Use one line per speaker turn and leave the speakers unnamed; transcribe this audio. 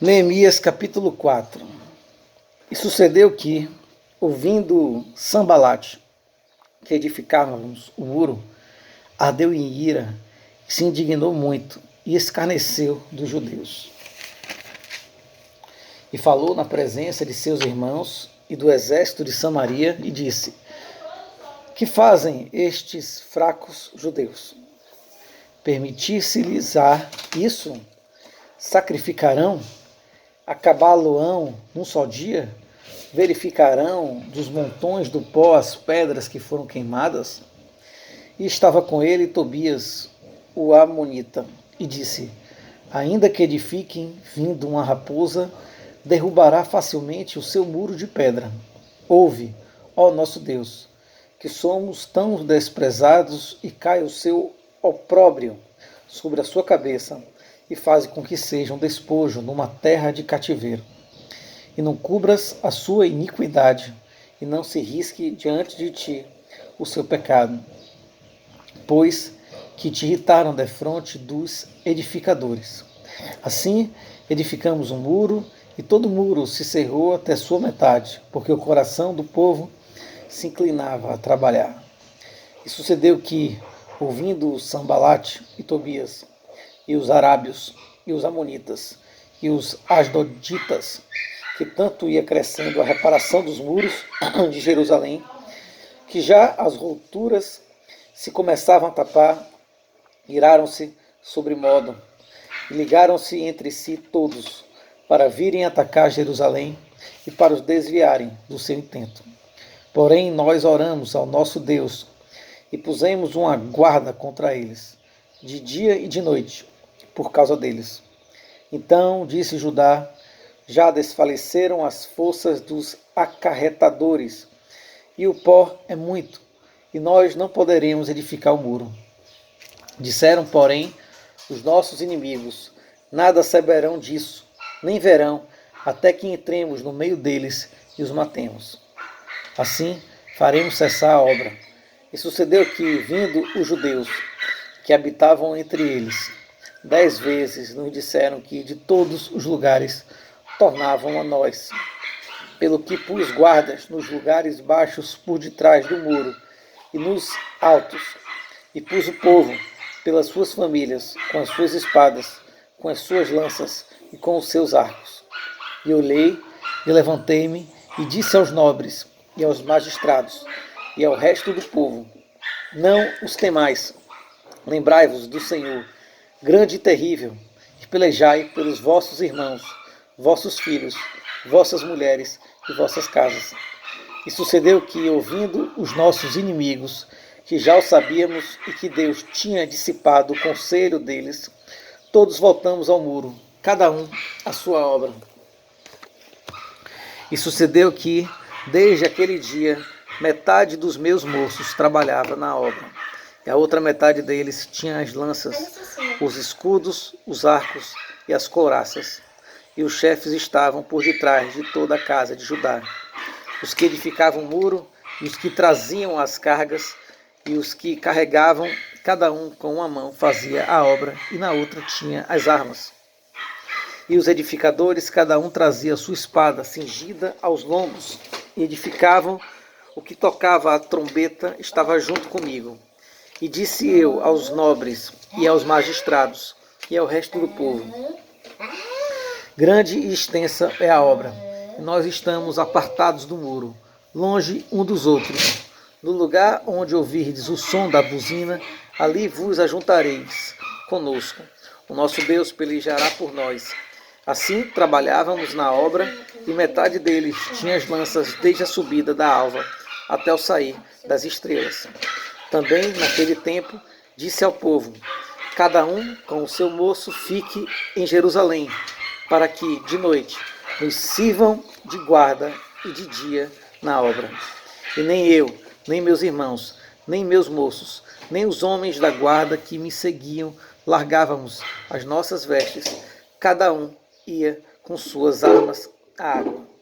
Neemias capítulo 4. E sucedeu que, ouvindo Sambalate, que edificávamos o muro, ardeu em ira, e se indignou muito, e escarneceu dos judeus. E falou na presença de seus irmãos e do exército de Samaria, e disse: Que fazem estes fracos judeus? Permitir-se-lhes isso? Sacrificarão? Acabá-lo-ão num só dia? Verificarão dos montões do pó as pedras que foram queimadas? E estava com ele Tobias, o amonita, e disse: Ainda que edifiquem, vindo uma raposa, derrubará facilmente o seu muro de pedra. Ouve, ó nosso Deus, que somos tão desprezados, e cai o seu opróbrio sobre a sua cabeça, e faz com que seja um despojo numa terra de cativeiro. E não cubras a sua iniquidade, e não se risque diante de ti o seu pecado, pois que te irritaram defronte dos edificadores. Assim edificamos um muro, e todo o muro se cerrou até sua metade, porque o coração do povo se inclinava a trabalhar. E sucedeu que, ouvindo Sambalate e Tobias, e os arábios, e os amonitas, e os asdoditas, que tanto ia crescendo a reparação dos muros de Jerusalém, que já as rupturas se começavam a tapar, iraram-se sobremodo, e ligaram-se entre si todos, para virem atacar Jerusalém e para os desviarem do seu intento. Porém, nós oramos ao nosso Deus e pusemos uma guarda contra eles, de dia e de noite, por causa deles. Então disse Judá: Já desfaleceram as forças dos acarretadores, e o pó é muito, e nós não poderemos edificar o muro. Disseram, porém, os nossos inimigos: Nada saberão disso, nem verão, até que entremos no meio deles e os matemos. Assim faremos cessar a obra. E sucedeu que, vindo os judeus que habitavam entre eles, 10 vezes nos disseram que de todos os lugares tornavam a nós, pelo que pus guardas nos lugares baixos por detrás do muro e nos altos, e pus o povo pelas suas famílias, com as suas espadas, com as suas lanças e com os seus arcos. E olhei e levantei-me e disse aos nobres e aos magistrados e ao resto do povo: Não os temais, lembrai-vos do Senhor, grande e terrível, e pelejai pelos vossos irmãos, vossos filhos, vossas mulheres e vossas casas. E sucedeu que, ouvindo os nossos inimigos, que já o sabíamos e que Deus tinha dissipado o conselho deles, todos voltamos ao muro, cada um à sua obra. E sucedeu que, desde aquele dia, metade dos meus moços trabalhava na obra, e a outra metade deles tinha as lanças, os escudos, os arcos e as couraças. E os chefes estavam por detrás de toda a casa de Judá, os que edificavam o muro, e os que traziam as cargas, e os que carregavam, cada um com uma mão fazia a obra, e na outra tinha as armas. E os edificadores, cada um trazia a sua espada cingida aos lombos, e edificavam. O que tocava a trombeta estava junto comigo. E disse eu aos nobres e aos magistrados e ao resto do povo: Grande e extensa é a obra, e nós estamos apartados do muro, longe um dos outros. No lugar onde ouvirdes o som da buzina, ali vos ajuntareis conosco. O nosso Deus pelejará por nós. Assim trabalhávamos na obra, e metade deles tinha as lanças desde a subida da alva até o sair das estrelas. Também, naquele tempo, disse ao povo: Cada um com o seu moço fique em Jerusalém, para que, de noite, nos sirvam de guarda e de dia na obra. E nem eu, nem meus irmãos, nem meus moços, nem os homens da guarda que me seguiam largávamos as nossas vestes, cada um ia com suas armas à água.